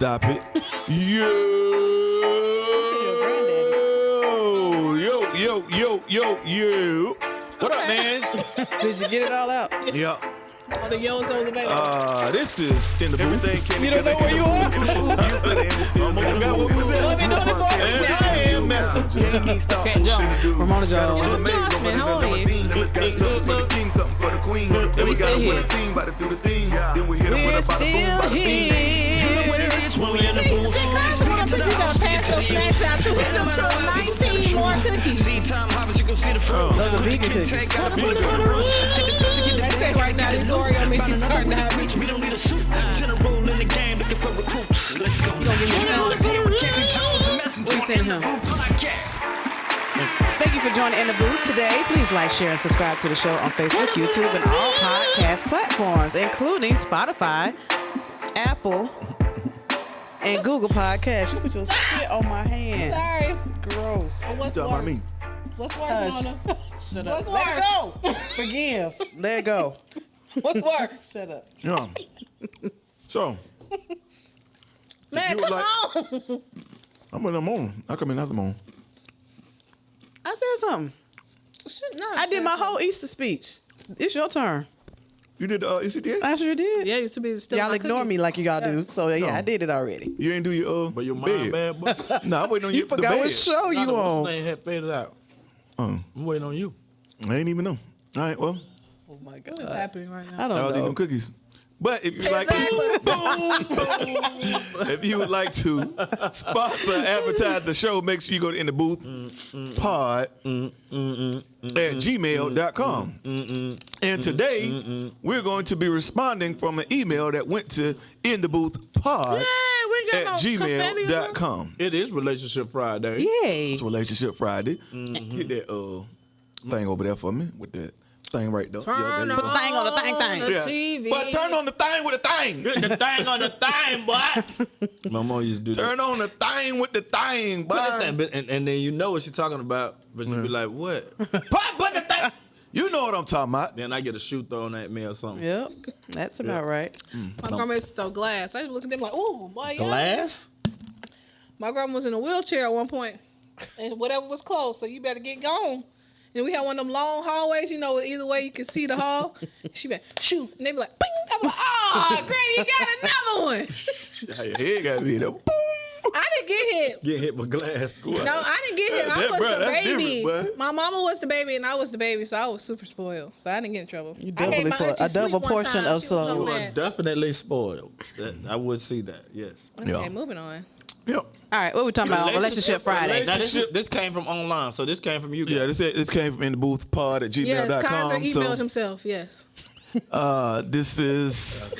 stop it. Yo. What up, man? Did you get it all out? Yeah. All the yos was available. This is in the booth. You don't know where you are? What we doing it for? I am Messenja. CantonJones. Ramona Jones. This is Jasmine. How are you? We still here. We're still here. See, guys, you gotta pass your snacks out too. We just took 19 more cookies. Those are vegan cookies. I tell you right now, these Oreo minis are not me. We don't need a suit. General in the game looking for recruits. Let's go. You gonna give me a sound? What you saying to him? Thank you for joining in the booth today. Please like, share, and subscribe to the show on Facebook, YouTube, and all podcast platforms, including Spotify, Apple, and Google Podcasts. You put your spit on my hand. Sorry. Gross. What's Talking about me. worse? What's worse, Mona? Shut What's up. Let it worse? go. Forgive. Let it go. What's worse? Shut up. Yeah. So, Man, you come like- on. I'm in the moon. I come in after the moon. I said something. I did my whole Easter speech. It's your turn. You did the ECTA? I sure did. Yeah, used to be still. Y'all ignore me like you gotta do. So yeah, No. I did it already. You ain't do your But your mind bed. bad, boy. Nah, I'm waiting on you You for the forgot bed. what show you on. Name had faded out. I'm waiting on you. I ain't even know. All right, well, Oh my What's God. happening right now? I I don't was eating know. them cookies. But if you like, if you would like to sponsor, advertise the show, make sure you go to In the Booth Pod at gmail.com. And today we're going to be responding from an email that went to In the Booth Pod Yeah, we got at no confetti. gmail.com. It is Relationship Friday. Yay. It's Relationship Friday. Get that thing over there for me with that thing right there. Turn there you on go. Thing on the thing. the Yeah. TV. But turn on the thing with the thing. The thing on the thing, boy. My mom used to do that. Turn on the thing with the thing, boy. Put the thing, and then you know what she's talking about, but you be like, what? Put the thing. You know what I'm talking about. Then I get a shoe thrown at me or something. Yep. That's about right. My grandma used to throw glass. I used to look at them like, oh, boy, yeah. Glass? My grandma was in a wheelchair at one point, and whatever was closed, so you better get gone. And we had one of them long hallways, you know, either way you can see the hall. She be like, shoot. And they be like, bing. I be like, oh, Granny, you got another one. Your head got me there. Boom. I didn't get hit. Get hit with glass. No, I didn't get hit. I That- was bruh, the that's baby. different, bruh. My mama was the baby, and I was the baby, so I was super spoiled. So I didn't get in trouble. You I gave doubly my for auntie a double sweet one portion time. of She was so some. You are mad. definitely spoiled. I would see that, yes. Okay, Yeah. moving on. Yep. All right, what we talking about? Relationship Friday. Now, this came from online, so this came from you guys. Yeah, this came from In the Booth Pod at Yes, Kaiser gmail.com. emailed himself. Yes. This is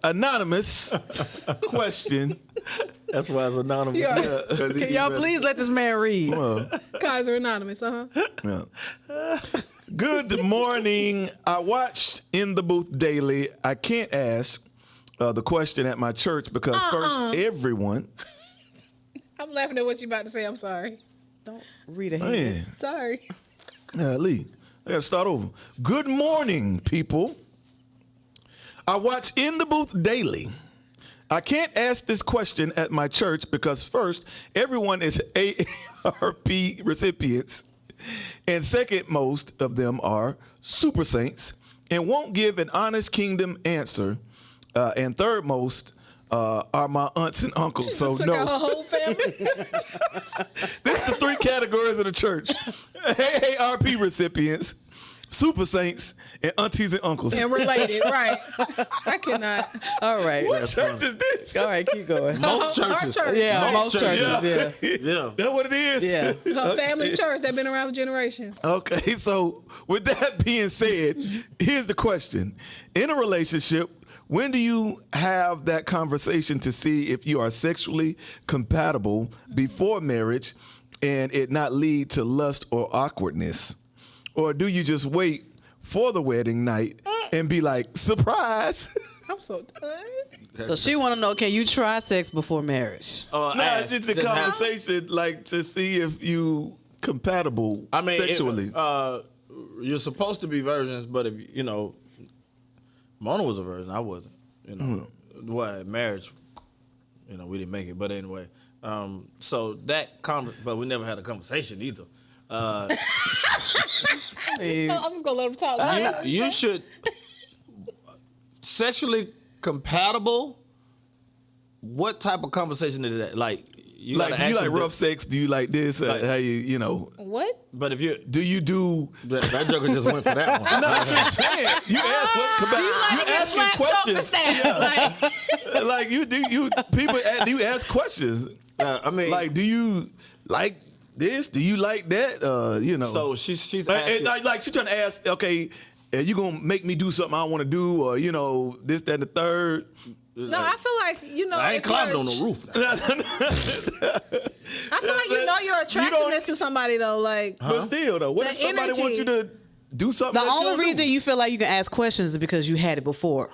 anonymous question. That's why it's anonymous. Yeah. Can y'all please let this man read? Kaiser Anonymous, Yeah. Good morning. I watched In the Booth daily. I can't ask the question at my church because first everyone. I'm laughing at what you about to say. I'm sorry. Don't read ahead. Man, Sorry. Lee, I got to start over. Good morning, people. I watch In the Booth daily. I can't ask this question at my church because first, everyone is AARP recipients, and second, most of them are super saints and won't give an honest kingdom answer, and third most are my aunts and uncles. So Took no. out her whole family. This is the three categories of the church. AARP recipients, super saints, and aunties and uncles. And related, right. I cannot. All right. What church is this? All right, keep going. Most Our churches. church. Yeah, most churches, yeah. Yeah. That's what it is? Yeah. Her family church that been around for generations. Okay, so with that being said, here's the question. In a relationship, when do you have that conversation to see if you are sexually compatible before marriage and it not lead to lust or awkwardness? Or do you just wait for the wedding night and be like, surprise? I'm so done. So she want to know, can you try sex before marriage? No, it's just the conversation, like to see if you compatible sexually. You're supposed to be virgins, but if you know, Mona was a virgin, I wasn't. You know, what marriage You know, we didn't make it. But anyway, so that but we never had a conversation either. I'm just gonna let him talk. You should sexually compatible. What type of conversation is that? Like, you Like, gotta do you ask like them rough sex? Do you like this? Like- How you know? What? But if you Do you do? that joker just went for that one. No, I'm just saying. You ask what? You asking questions. Like you do. You people. You ask questions. I mean, Like, do you like this? Do you like that? You know. so she's And asking. like she's trying to ask. Okay, are you gonna make me do something I don't want to do, or you know this, that, and the third? No, I feel like I ain't if climbing you're- on the roof now. I feel like your attractiveness to somebody though. Like, But still, though, what The if somebody energy. wants you to do something? The that you only don't reason do? you feel like you can ask questions is because you had it before.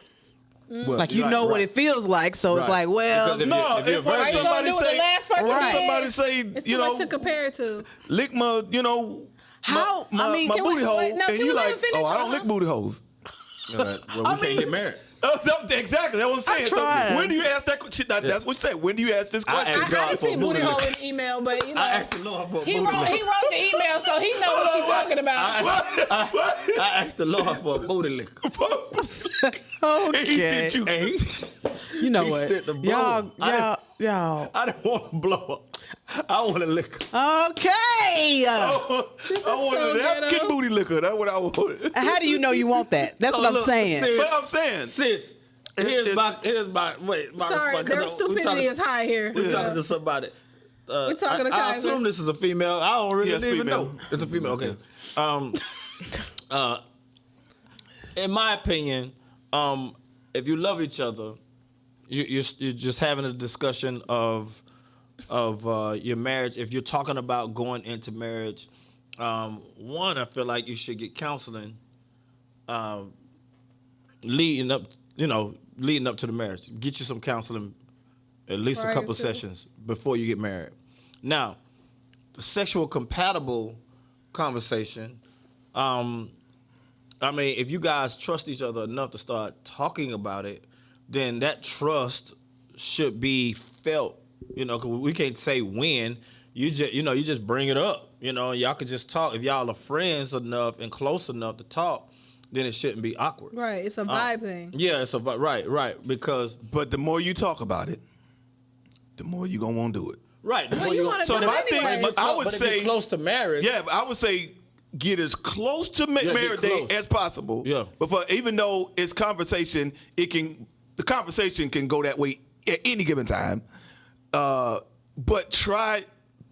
What? Like you know what it feels like, so it's Right. like, well, Because No, if you're if what virgin- are you gonna somebody do what say, the last person what if said? somebody say, it's you too much know, to compare it to. lick my, you know, How- my, I mean, my can booty we- hole, wait, no, and can you we let like, him finish? oh, I don't lick booty holes. Well, we can't get married. Exactly, that's what I'm saying. So tried. when do you ask that question? That's what you say. When do you ask this question? asked I God didn't for see a booty booty hole lick. in the email, but you know, I asked the Lord for a he booty wrote lick. the email, so he knows what she's talking about. I asked the Lord for a booty lick. And he okay. sent you. And he, You know he what? said to blow Y'all, her. y'all. I didn't want to blow up. I want to lick her. Okay. I wanted so an African ghetto. booty liquor. That's what I wanted. How do you know you want that? That's what I'm look, saying. see, But I'm saying, Sis, here's my wait. My Sorry, response, their 'cause we stupidity talking- is high here. We're talking to somebody. We're talking to I Kaiser. assume this is a female. I don't really Yes, even female. know. It's a female. Okay. In my opinion, if you love each other, you're just having a discussion of your marriage. If you're talking about going into marriage, one, I feel like you should get counseling, leading up to the marriage. Get you some counseling, at least a Prior couple to. sessions before you get married. Now, the sexual compatible conversation. I mean, if you guys trust each other enough to start talking about it, then that trust should be felt. You know, 'cause we can't say when. You just bring it up. You know, y'all could just talk. If y'all are friends enough and close enough to talk, then it shouldn't be awkward. Right, it's a vibe thing. Yeah, it's right. Because but the more you talk about it, the more you gonna want to do it. right. the Well, more you you- wanna So do my it thing, anyway. but I would but if say, you're close to marriage. yeah, I would say get as close to get marriage day close. as possible. Yeah. But even though it's conversation, the conversation can go that way at any given time. But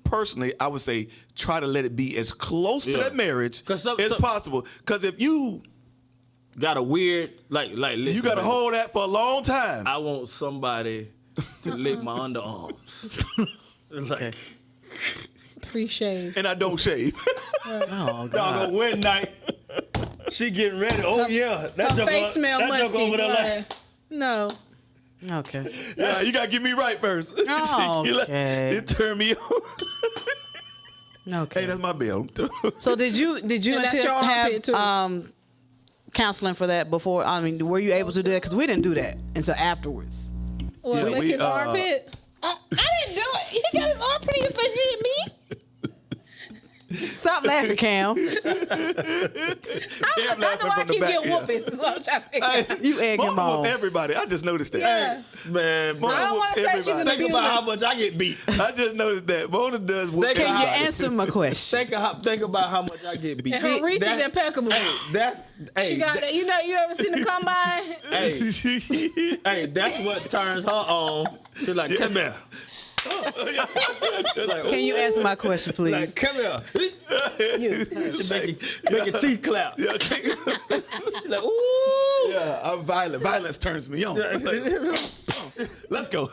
personally, I would say try to let it be as close to Yeah. that marriage 'Cause as possible. Because if you got a weird listen, you got to man. hold that for a long time. I want somebody to lick my underarms. It's like, Pre-shave. And I don't shave. Oh, God. dog, one night, she getting ready. Oh, yeah. That Her joke face smell that joke musty. over there. Like, Like, no. Okay. Yeah, you got to get me right first. Okay. It turned me on. Okay. Hey, that's my bill. So did you And that's until your armpit, too. have counseling for that before? I mean, were you able to do that? Because we didn't do that until afterwards. Well, Yeah, lick we, his armpit. I didn't do it. He got his armpit in your face. You hit me. Stop laughing, Cam. I'm I know laughing I from the keep back. getting whoopings. That's what I'm trying to figure out. You egg him Mama on. whoop everybody. I just noticed that. Yeah. man, bro. I don't want to say she's an Think abuser. about how much I get beat. I just noticed that. Mona does whoop Can Can you everybody. answer my question? Think about how much I get beat. And her reach is impeccable. Hey, She got that. You ever seen the combine? hey, that's what turns her on. She's like, come here. Can you answer my question, please? Like, come here. She make your teeth clap. Like, ooh. Yeah, I'm violent. Violence turns me on. Let's go.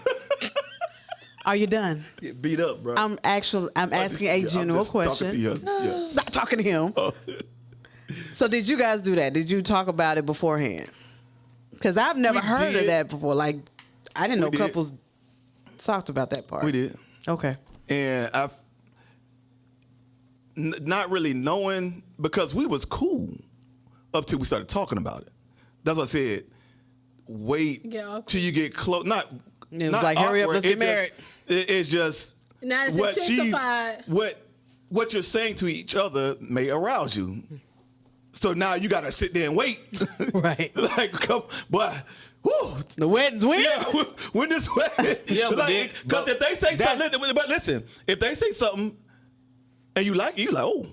Are you done? Get beat up, bro. I'm asking a general question. Talking to you. Yeah. Stop talking to him. Oh. So did you guys do that? Did you talk about it beforehand? Because I've never We heard of did. that before. Like, I didn't know did. couples talked about that part. We did. Okay. And I've not really knowing, because we was cool up till we started talking about it. That's what I said. Wait Get awkward. till you get close. Not It was not like, hurry up, awkward, let's get married. It's just Now it's what intensified. what you're saying to each other may arouse you. So now you gotta sit there and wait. Right. Like, come, but whew, The wedding's when? yeah, when this wedding. Yeah, but then- because if they say something, but listen, if they say something and you like it, you like, oh.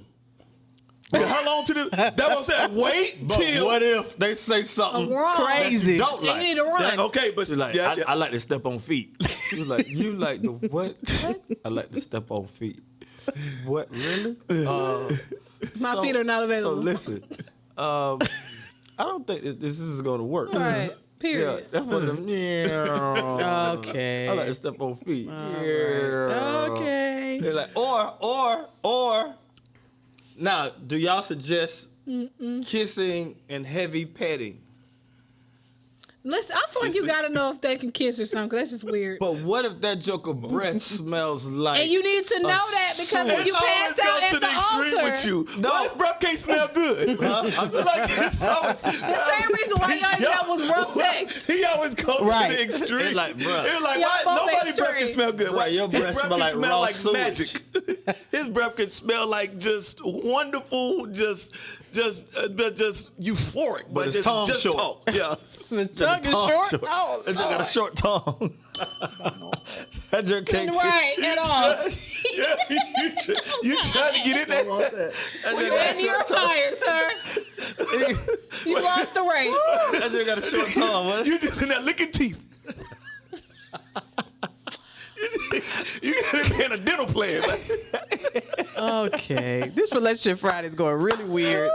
But how long to the? That's what I'm saying. Wait But till. what if they say something Wrong. Crazy. that you don't And like? you need to run. Okay, but You're like, yeah, I like to step on feet. You like the what? I like to step on feet. What really? My feet are not available. So listen, I don't think this is going to work. Right. Yeah, Period. that's one of them. Yeah. Okay. I like to step on feet. Yeah. Okay. They're like, or. Now, do y'all suggest kissing and heavy petting? Listen, I feel like you gotta know if they can kiss or something, 'cause that's just weird. But what if that joker breath smells like? And you need to know that because when It you pass out always at goes to the the extreme altar, with you. No. Why his breath can't smell good? I'm just Like, it's always, the same reason why y'all ain't that was rough sex. He always goes Right. to the extreme. It's like, bruh. It's like, Y'all why both nobody breath can extreme. smell good? Right, your His breath smell can like raw sewage. magic. His breath can smell like just wonderful, just euphoric. But his just, tongue just short. talk. Yeah. The tongue is short. Oh, that just got a short tongue. That just can't. Right, at all. You trying to get in there? You're fired, sir. You lost the race. That just got a short tongue. What? You just in there licking teeth. You got a can of dental plan. Okay. This Relationship Friday is going really weird.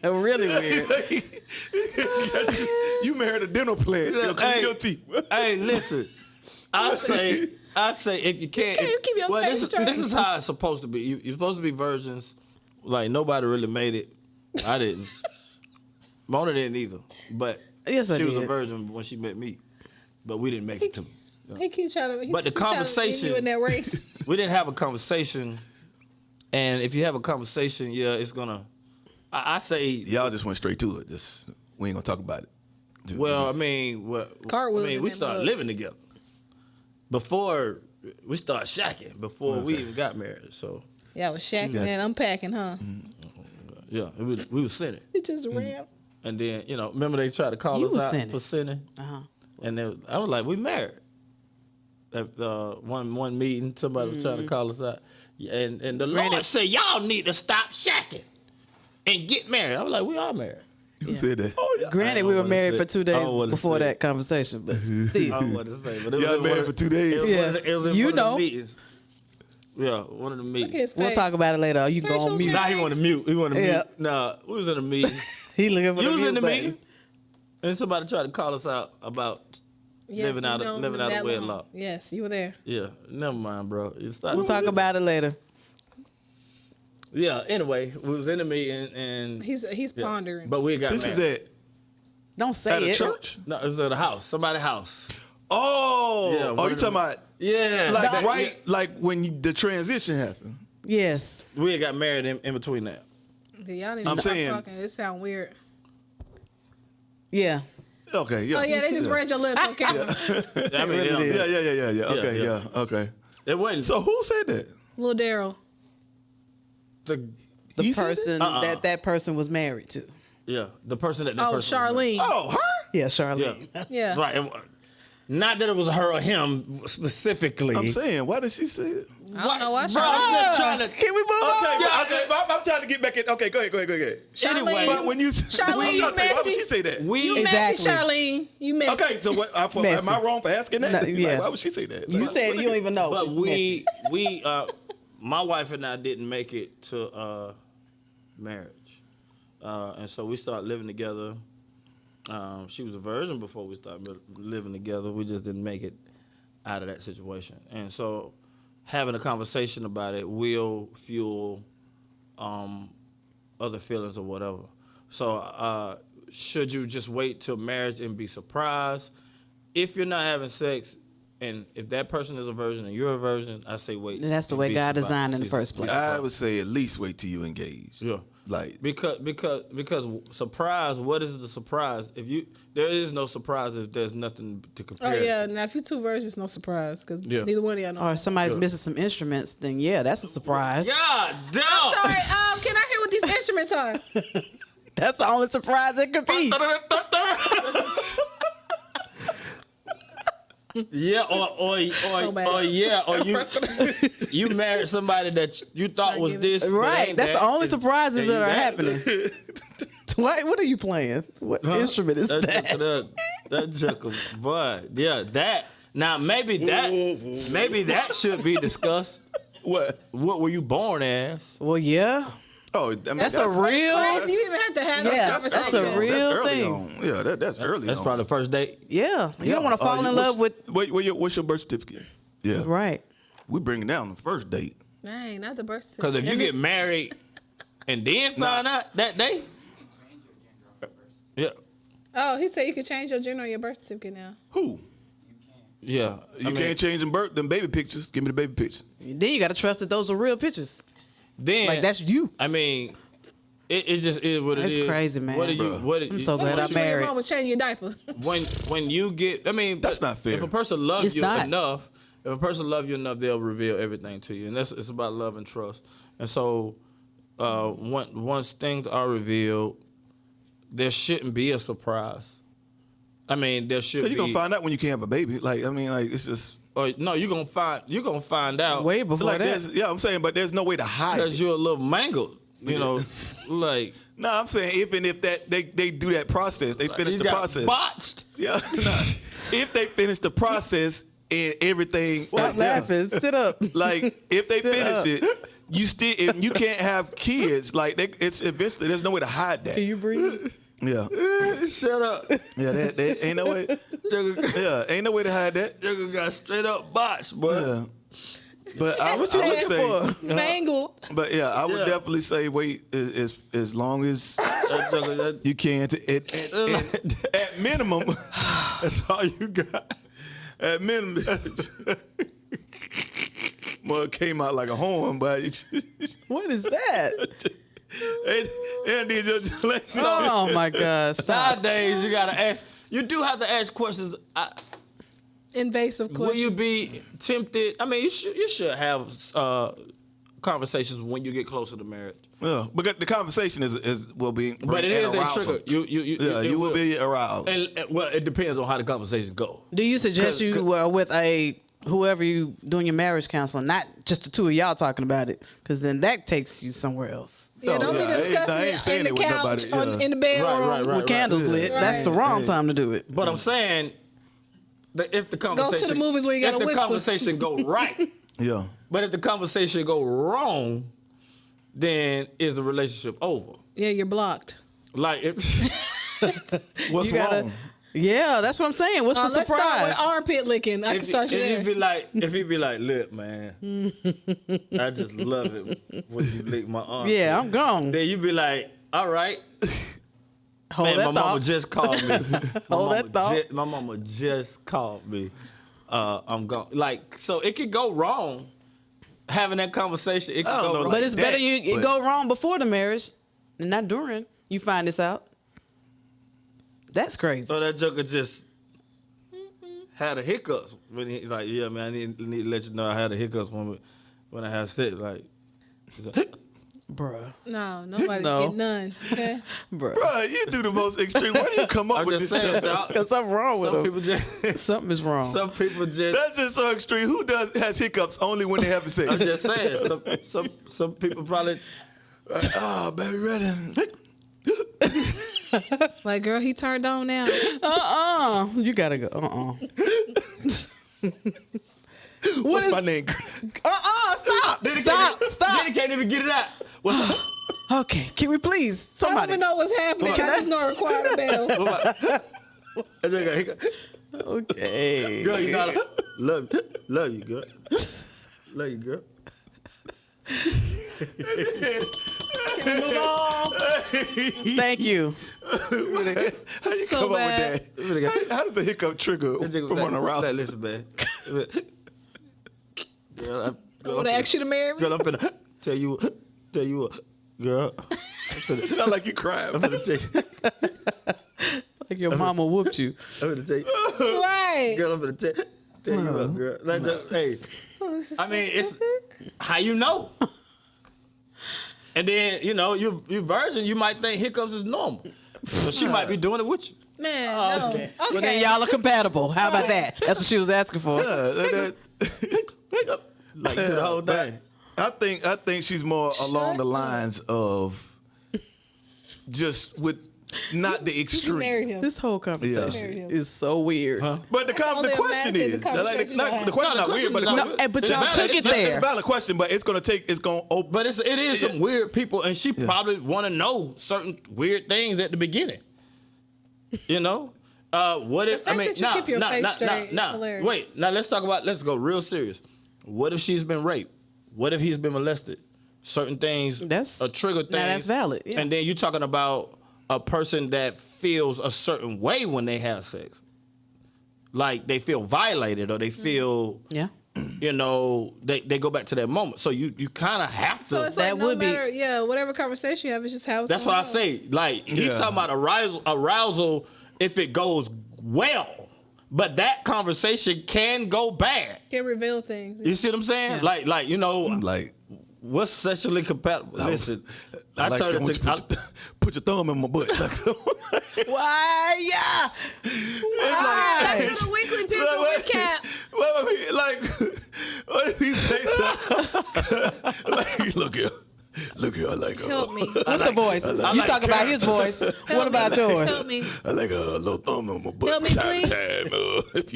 Really weird. You married a dental plan. You'll clean Hey. your teeth. Hey, listen. I say if you can't. You keep your face straight. This is how it's supposed to be. You're supposed to be virgins. Like nobody really made it. I didn't. Mona didn't either. But Yes, I she was a did. virgin when she met me. But we didn't make it to me. He keep trying to. But the conversation- You in that race. We didn't have a conversation. And if you have a conversation, yeah, it's gonna. I say. Y'all just went straight to it. Just we ain't gonna talk about it. Well, I mean, Cartwheel in we that started mug. living together before we started shacking. Before we even got married. So Yeah, I was shacking got and unpacking, huh? yeah, we was sinning. It just ran. And then remember they tried to call You us was out sinning. for sinning, Uh-huh. and I was like, we married. At one meeting, somebody was trying to call us out, and the Lord said, y'all need to stop shacking and get married. I was like, we are married. Who said that? Oh yeah. Granted, we were married for 2 days before that conversation, but I still. don't want to say, but it Y'all was in married one for of- 2 days? It was, Yeah. one of the, it was in You one know. of the meetings. Yeah, one of the Look meetings. at his face. We'll talk about it later. You can go Facial on mute. Nah, he want to mute. He want to Yeah. mute. Nah, we was in a meeting. He looking for You the was mute in the button. meeting, and somebody tried to call us out about Yes, living you out know, of living out that of long. wedlock. Yes, you were there. Yeah, never mind, bro. It started- We'll talk about it later. Yeah. Anyway, we was in the meeting and He's pondering. but we got This married. is at Don't say at a it. church. No, it was at a house, somebody's house. Oh, Yeah, oh, one you of the- talking about Yeah, like that- right, like when the transition happened. Yes. We had got married in between that. Y'all need to I'm stop saying- talking. It sound weird. Yeah. Okay, yeah. Oh yeah, they just read your lips. Okay. I mean, really Yeah. Okay, yeah. yeah. Okay. it wasn't So who said that? Little Daryl. the The You said person that person was married to. the person that Oh, person. Charlene. Oh, her? Yeah, Yeah, Charlene. Yeah. right. Not that it was her or him specifically. I'm saying, why did she say it? I don't know why Bro, I'm Charlene. just trying to. Can we move on? Okay, Yeah, okay. I'm trying to get back in. Okay, go ahead. Charlene. But when you Charlene, when you trying to say, why would messy. she say that? We You Exactly. messy, Charlene. You messy. Okay, so what? Am Messy. I wrong for asking that? No, Like, yeah. why would she say that? You said you don't even know. But we my wife and I didn't make it to marriage, and so we started living together. She was a virgin before we started living together. We just didn't make it out of that situation, and so having a conversation about it will fuel other feelings or whatever. So should you just wait till marriage and be surprised? If you're not having sex, and if that person is a virgin and you're a virgin, I say wait. And that's the and way be God surprised. designed in the first place. I would say at least wait till you engage. Yeah. Like because surprise. What is the surprise? There is no surprise if there's nothing to compare. Oh yeah, now if you two virgins, no surprise because neither one of y'all know. Or if somebody's missing some instruments, then yeah, that's a surprise. God damn. Sorry, can I hear what these instruments are? That's the only surprise it could be. Yeah, or you married somebody that you thought was this, but Right. ain't That's that. the only surprises that are happening. happening. What are you playing? What instrument is that? That joker, but yeah, that. Now maybe that should be discussed. what? What were you born as? Well, yeah. Oh, I mean, That's a real. Crazy. You even have to have that conversation. That's a real early thing. on. Yeah, that's early. That's on. probably the first date. Yeah. You don't want to fall in love with. What's your birth certificate? Yeah. Right. We bring it down the first date. Dang, not the birth certificate. Because if you get married and then find out that day, yeah, Oh, he said you could change your gender on your birth certificate now. Who? yeah. You can't change them baby pictures. Give me the baby pictures. Then you got to trust that those are real pictures. Then Like that's you. I mean, it just is what it is. That's crazy, man. What do you? Bruh. What? I'm so glad What I'm you and your married. mama changing your diaper? When you get, I mean, That's not fair. If a person loves It's you not. enough, if a person loves you enough, they'll reveal everything to you, and it's about love and trust. And so, once things are revealed, there shouldn't be a surprise. I mean, there should You're be. gonna find out when you can't have a baby. Like I mean, like it's just Or no, you're gonna find out Way before like that. yeah. I'm saying, but there's no way to hide because it. you're a little mangled. You know, like No, I'm saying if that they do that process, they finish you the got process. botched. Yeah, nah. If they finish the process and everything, Stop laughing. Sit up. like if they Sit finish up. it, you still if you can't have kids. Like it's eventually there's no way to hide that. Can you breathe? Yeah, Shut up. yeah, that ain't no way. Yeah, ain't no way to hide that. Jugger got straight up botched, boy. Yeah. But I would What you say, asking Mangled. but yeah, I would definitely say wait as long as you can. At minimum, That's all you got. at minimum, well, it came out like a horn, but What is that? Oh my God! Stop. Nowadays, you gotta ask. You do have to ask questions. Invasive Will question. you be tempted? I mean, you should have conversations when you get closer to marriage. yeah, because the conversation will be, But it is a arousal. trigger. You will be aroused. And well, it depends on how the conversation go. Do you suggest 'Cause- you were with whoever you doing your marriage counseling, not just the two of y'all talking about it, because then that takes you somewhere else. Yeah, don't yeah, be I ain't discussing saying it it in the with couch, nobody, yeah. in the bedroom. Right. With candles lit, that's the wrong time to do it. But I'm saying that if the conversation movies where you gotta if the whisper. conversation go right, Yeah, but if the conversation go wrong, then is the relationship over? Yeah, you're blocked. Like if what's You gotta- wrong? Yeah, that's what I'm saying. What's the Let's start surprise? with armpit licking. I can start you if there. he'd be like, look, man, I just love it when you lick my arm. Yeah, I'm gone. Then you be like, all right. Hold Man, that my mama thought. just called me. Hold that thought. My mama just called me. I'm gone. Like, so it could go wrong. Having that conversation, it could I don't go know, wrong. But it's that, better it but- go wrong before the marriage, and not during. You find this out. That's crazy. So that joker just had a hiccups when he like, yeah, man, I need to let you know I had a hiccups when I had sex. Like, he's like, Bruh. No, nobody No. get none. Okay? Bruh. Bro, you do the most extreme. Where do you come up I'm with just this saying, stuff? dog. Because something wrong with Some him. people just, Something is wrong. some people just. That's just so extreme. Who has hiccups only when they have sex? I'm just saying, some people probably. Oh, baby, ready? Like, girl, he turned on now. You gotta go. What's my name? Stop. Stop. Then he can't even get it out. What's up? Okay, can we please? I don't Somebody. even know what's happening. I just know I required a bell. I just got hiccup. Okay. Girl, you gotta love you, girl. Love you, girl. Thank you. How you So come bad. up with that? How does a hiccup trigger from an arousal? Listen, man. Girl, I would ask you to marry me. girl, I'm finna tell you what, girl. Sound like you crying. I'm gonna tell you. Like your mama whooped you. I'm gonna tell you. Right. Girl, I'm gonna tell you what, girl. Like, hey, I mean, it's how you know. And then, you know, you virgin, you might think hiccups is normal. So she might be doing it with you. Man, no. Okay. Well, then y'all are compatible. How about that? That's what she was asking for. Hiccup. Like, do the whole thing. I think she's more along the lines of just with not the You extreme. marry him. This whole conversation is so weird. But the question imagine is, the conversation the question not weird, but But y'all took it it's there. a valid question, but it's gonna open. But it is some weird people, and she probably want to know certain weird things at the beginning. You know, what if? The fact that you keep your face straight is hilarious. Wait, now let's go real serious. What if she's been raped? What if he's been molested? Certain things That's a trigger thing. Now that's valid. Yeah. And then you're talking about a person that feels a certain way when they have sex, like they feel violated or they feel, you know, they go back to that moment. So you kind of have to. So it's like no matter, whatever conversation you have, it's just how it's That's what I say. Like he's talking about arousal if it goes well, but that conversation can go bad. Can reveal things. You see what I'm saying? Yeah. Like you know, Like what's sexually compatible? Listen, I like told her put your thumb in my butt. Why? Yeah. Why? That's a weekly pickle recap. Like, what if he say something? Like, look here, I like Help me. What's the voice? You like talk about his voice. What about yours? Help me. I like a little thumb on my butt Help me, from time to please. time. If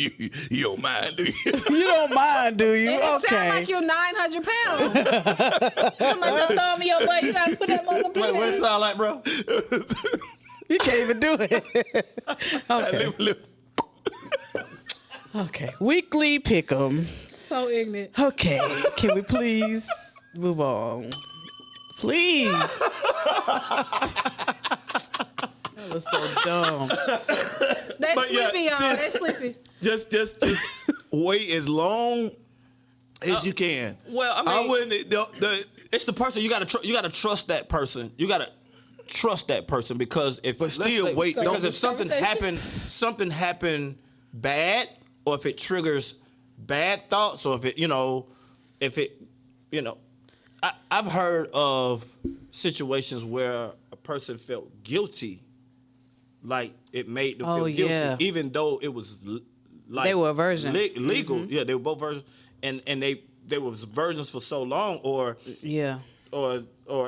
you don't mind, do you? You don't mind, do you? It sound like you're 900 pounds. Somebody just throw me your butt. You gotta put that motherfucker what it in. sound like, bro? You can't even do it. Okay. Look. Okay. Weekly pick'em. So ignorant. Okay. Can we please move on? Please. That was so dumb. They But yeah, sleepy, y'all. They sis- sleepy. Just wait as long as you can. Well, I mean, I wouldn't. it's the person you gotta trust that person. You gotta trust that person because if But still wait. because Don't- if something happened bad, or if it triggers bad thoughts, or if it I've heard of situations where a person felt guilty, like it made them feel guilty, yeah. even though it was like They were a virgin. legal. Yeah, they were both virgins, and they were virgins for so long, or Yeah. or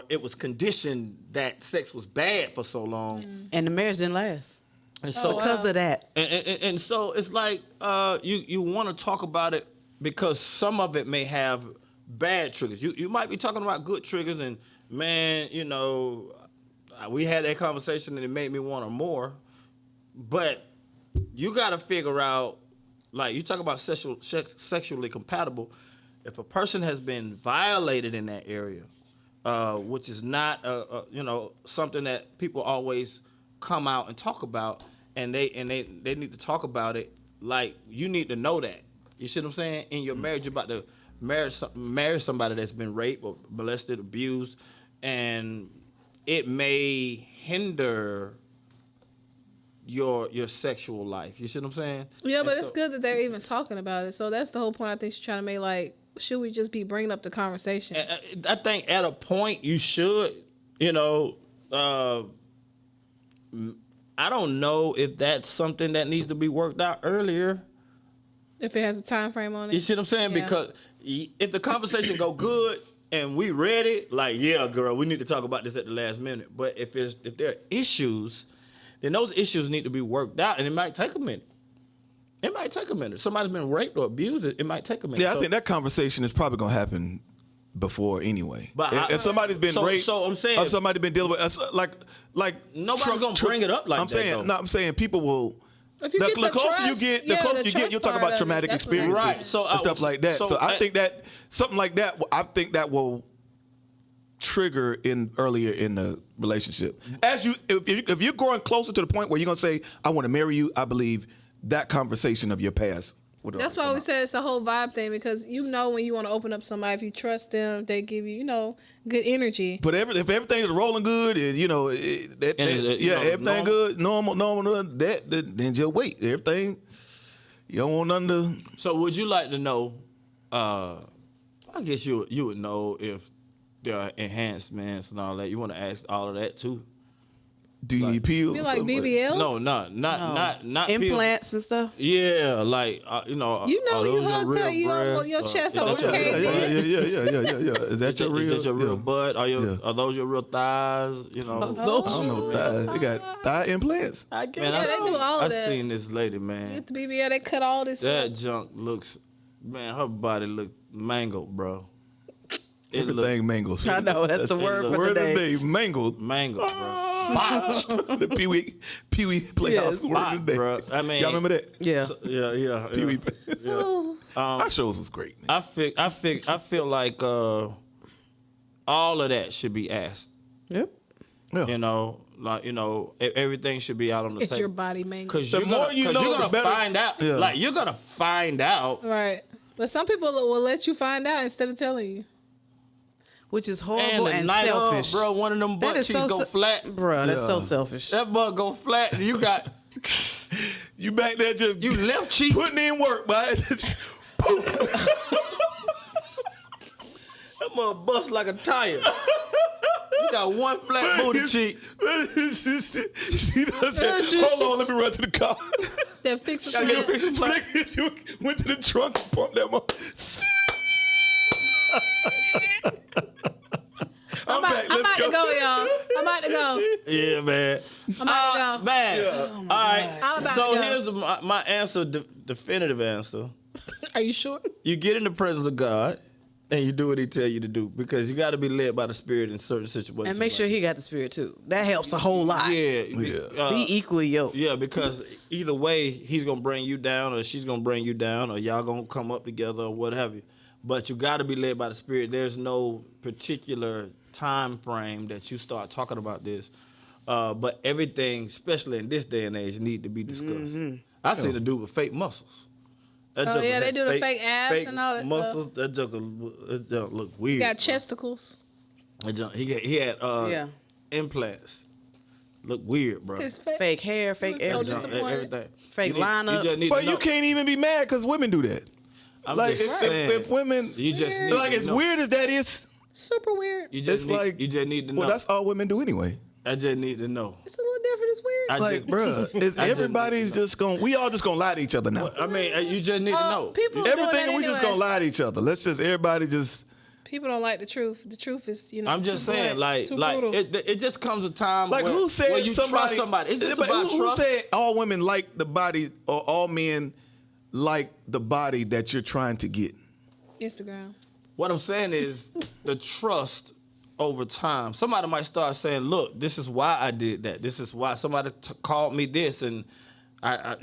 it was conditioned that sex was bad for so long, And the marriage didn't last. and so Because of that. and so it's like you want to talk about it because some of it may have bad triggers. You might be talking about good triggers, and man, you know, we had that conversation and it made me want more. But you got to figure out, like you talk about sexually compatible. If a person has been violated in that area, which is not something that people always come out and talk about, and they need to talk about it. Like you need to know that. You see what I'm saying? In your marriage, you're about to marry somebody that's been raped or molested, abused, and it may hinder your sexual life. You see what I'm saying? Yeah, but And it's good that they're even talking about it. So that's the whole point I think she's trying to make. Like, should we just be bringing up the conversation? I think at a point you should, I don't know if that's something that needs to be worked out earlier. If it has a time frame on it. You see what I'm saying? Yeah. Because if the conversation go good and we ready, like, yeah, girl, we need to talk about this at the last minute. But if there are issues, then those issues need to be worked out, and it might take a minute. It might take a minute. Somebody's been raped or abused. It might take a minute. Yeah, I think that conversation is probably gonna happen before anyway. But if somebody's been raped, so I'm saying, if somebody's been dealing with like nobody's gonna bring it up like I'm that. saying, though. I'm saying people will. If you The get the closer trust, you get, yeah, the closer the you get, trust you'll talk part about of it, traumatic that's what it experiences Right. So and stuff like that. So I think that something like that, I think that will trigger earlier in the relationship. As if you're growing closer to the point where you're gonna say, "I want to marry you," I believe that conversation of your past That's why we say it's a whole vibe thing, because you know when you want to open up somebody, if you trust them, they give you, good energy. But if everything's rolling good and everything good, normal, then just wait. Everything, you don't want nothing to. So would you like to know? I guess you would know if there are enhancements and all that. You want to ask all of that too. Do you need pills? You or like something? BBLs? No, not Implants and stuff. Yeah, like You are you those hugged real her, your breasts? chest Is almost that came your- in. Yeah. Is that your real? Is that your real yeah. butt? Are those your real thighs? I don't know thighs. They got thigh implants. I guess. Man, Yeah, they do all I of that. seen this lady, man. With the BBL, they cut all this. That junk looks, man. Her body looks mangled, bro. It Everything mangles. I know that's the word for the Word of the day. day, mangled. mangled, bro. Botched. The Pee-wee Playhouse word of the day. Bro. I mean, Y'all remember that? Yeah. Yeah. Pee-wee. Ooh. Our shows was great. I feel like all of that should be asked. Yep. Yeah. Everything should be out on the It's table. your body, man. Because The you're more gonna, you know, you're the gonna better. find out. Yeah. Like you're gonna find out. Right. But some people will let you find out instead of telling you. Which is And horrible the and night selfish. of, bro, one of them That butt is cheeks so go flat. Bro, that's so Yeah. selfish. That butt go flat. And you got You back there just you left cheek. putting in work, but That mother bust like a tire. You got one flat booty cheek. she does that. Hold on, let me run to the car. That fix Gotta get a fix it flat. You went to the trunk and pumped that mother. I'm back. I'm Let's about to go, y'all. I'm about to go. Yeah, man. I'm about to go. Man. All right. I'm about So to go. here's my answer, definitive answer. Are you sure? You get in the presence of God and you do what he tell you to do, because you got to be led by the Spirit in certain situations. And make sure he got the spirit too. That helps a whole lot. Yeah. Be equally yoked. Yeah, because either way, he's going to bring you down or she's going to bring you down or y'all going to come up together or what have you. But you got to be led by the Spirit. There's no particular time frame that you start talking about this. But everything, especially in this day and age, need to be discussed. I seen a dude with fake muscles. That Oh, joker yeah, they had do the fake abs and all that muscles. That joker look weird. You got bro. chesticles. That junk- he had Yeah. implants. Look weird, bro. It's fake. Fake hair, fake So everything. disappointed. Everything. Fake You need- lineup. You just need But to know. you can't even be mad because women do that. I'm like just if, saying. if women, You just need like to as know. weird as that is, Super weird. You it's just need, like you just need to know. well, that's all women do anyway. I just need to know. It's a little different. It's weird. I Like, just, bruh, it's, I just everybody's need to just gonna. We all just gonna lie to each other now. I mean, you just need to know. People are doing Everything that we just anyway. gonna lie to each other. Let's just everybody just. People don't like the truth. The truth is, I'm just too saying, blunt, too like brutal. it just comes a time Like where, who said where you somebody? trust somebody. It's just but about who trust. said all women like the body or all men like the body that you're trying to get? Instagram. What I'm saying is the trust over time. Somebody might start saying, "Look, this is why I did that. This is why somebody called me this," and I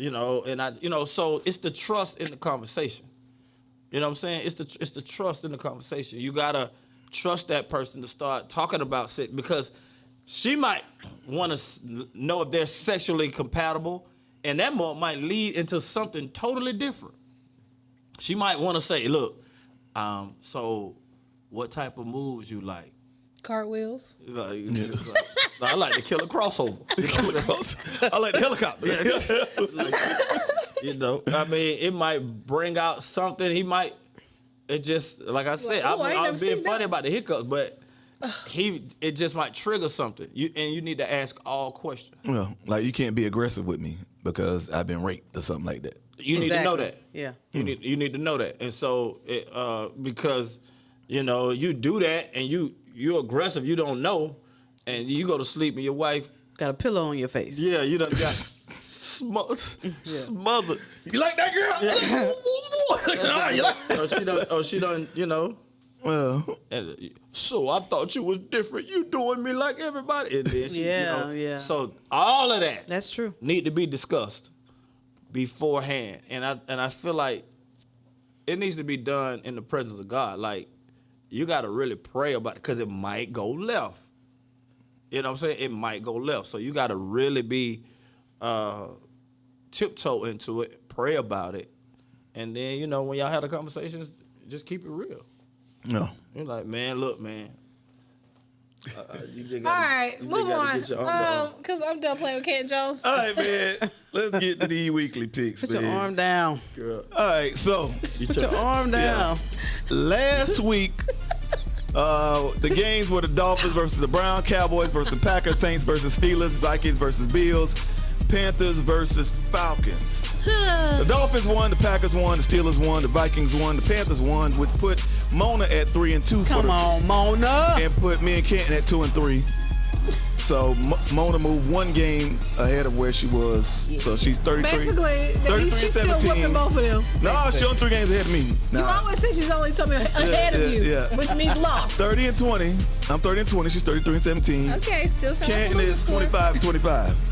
So it's the trust in the conversation. You know what I'm saying? It's the trust in the conversation. You gotta trust that person to start talking about sex, because she might want to know if they're sexually compatible, and that might lead into something totally different. She might want to say, "Look, so what type of moves you like?" Cartwheels. Like, I like to kill a crossover. You know what I'm saying? I like the helicopter. I mean, it might bring out something. He might. It just like I said. Like, oh, I ain't I'm never being seen funny that. about the hiccups, but it just might trigger something. You need to ask all questions. Well, like you can't be aggressive with me because I've been raped or something like that. You need to know that. Yeah. You need to know that, and so because you do that and you're aggressive. You don't know, and you go to sleep and your wife. Got a pillow on your face. Yeah, you done got smothered. You like that girl? She done, Well, and so I thought you was different. You doing me like everybody. And then she, Yeah. So all of that That's true. need to be discussed beforehand. And I feel like it needs to be done in the presence of God. Like, you got to really pray about it because it might go left. You know what I'm saying? It might go left. So you got to really be tiptoe into it, pray about it, And then, you know, when y'all had the conversations, just keep it real. No. You're like, man, look, man. You just All gotta, right, you just move gotta on. get your arm down. Because I'm done playing with CantonJones. All right, man. Let's get to the weekly picks, Put man. your arm down. Girl. All right, so Put your arm down. last week, the games were the Dolphins versus the Browns, Cowboys versus the Packers, Saints versus Steelers, Vikings versus Bills, Panthers versus Falcons. The Dolphins won, the Packers won, the Steelers won, the Vikings won, the Panthers won, which put Mona at 3-2. Come on, Mona. And put me and Canton at 2-3. So Mona moved one game ahead of where she was. So she's 33. Basically, she's still 17. whipping both of them. No, she's on 3 games ahead of me. You always say she's only something ahead of you, which means lost. 30-20. I'm 30-20. She's 33-17. Okay, still sounds Canton like a is score. 25-25.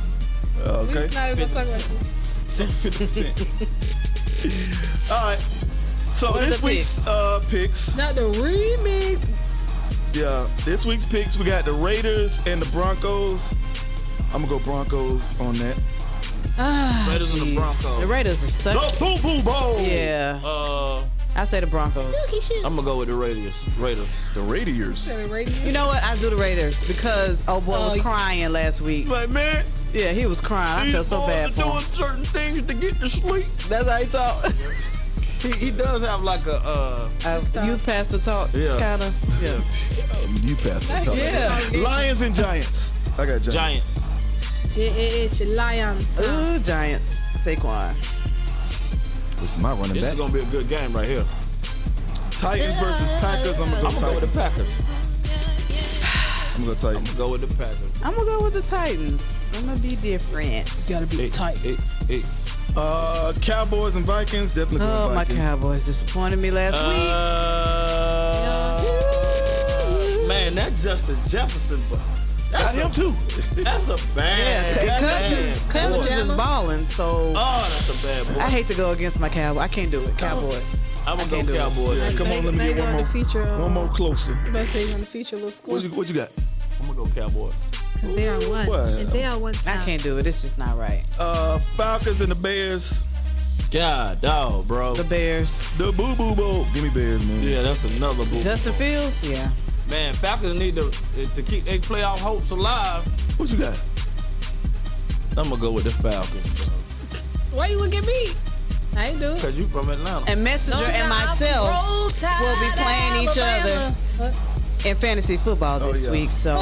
We're Okay. just not even going to talk about this. 50%. All right. So What are this the week's picks. Not the remix. Yeah, this week's picks, we got the Raiders and the Broncos. I'm going to go Broncos on that. Raiders and the Broncos. The Raiders are such. The Boo Boo Bowl. Yeah. I say the Broncos. I'm gonna go with the Raiders. The Raiders. You know what? I do the Raiders because old boy was Oh, crying last week. Like, man, Yeah, he was crying. I felt so bad for doing him. certain things to get to sleep. That's how he talk. He does have like a Youth pastor talk, Yeah. kind of. Yeah. You passed the Yeah. Lions and Giants. I got Giants. Giants. J-A-H, Lions. Ooh, Giants. Saquon. Which is my running This back. is gonna be a good game right here. Titans versus Packers. I'm going to I'm gonna go with the Packers. I'm going to I'm Titans. gonna go with the Packers. I'm going to go with the Titans. I'm going to be different. Gotta be tight. Cowboys and Vikings. Definitely going Oh, my Vikings. Cowboys disappointed me last week. Man, that's Justin Jefferson, but Got him too. that's a bad. Yeah, Cousins is Pajama. balling, so Oh, that's a bad boy. I hate to go against my Cowboys. I can't do it. Cowboys. I'm gonna can't go do it. Cowboys. Come on, let me get one more. Feature, One more closer. You better say you're going to feature a little score. What you got? I'm gonna go Cowboys. Because they are one. What? And they are one I time. can't do it. It's just not right. Falcons and the Bears. God, dog, bro. The Bears. The Boo Boo Bowl. Give me Bears, man. Yeah, that's another boo. Justin Fields? Yeah. Man, Falcons need to keep their playoff hopes alive. What you got? I'm gonna go with the Falcons, Why you look at me? I ain't do it. cause you from Atlanta. And Messenger and myself will be playing each other in fantasy football this yeah. week. So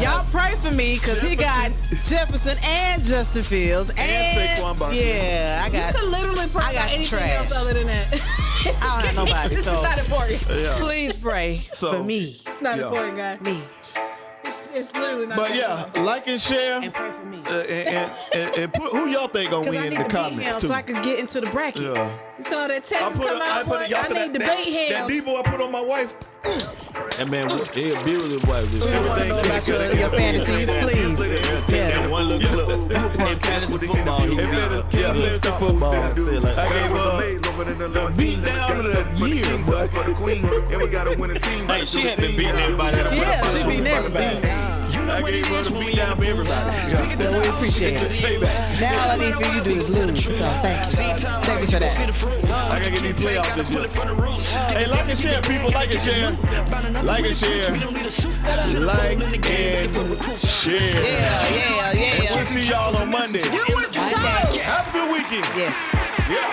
y'all pray for me because he got Jefferson and Justin Fields And Saquon Barkley. Yeah, I You got. can literally pray I got about anything trash. else other than that. I don't have nobody. This So is not important. please pray So- for me. It's not Yeah. important, guy. Me. It's literally not But important. yeah, like and share. And pray for me. And put who y'all think gonna Because I win need in to the beat comments him too. so I can get into the bracket. Yeah. So that Texas come I out, put it. Y'all I said need that debate that hell. Debo I put on my wife. And man, he'll be with his wife. I want to know about your fantasies, please. Yes. One little clip. In fantasy football, he beat Fantasy football. I said, like, I gave the beat down of the year, but for the queen, and we got to win a team. Hey, she had been beating everybody. Yeah, she beat everybody. I gave her the beat down for everybody. Well, we appreciate it. Payback. Now all I need for you to do is lose. So thank you. Thank you for that. I gotta get these playoffs this year. Hey, like and share, people. Like and share. Like and share. Like and share. Yeah. We'll see y'all on Monday. Do what you told. Have a good weekend. Yes. Yeah.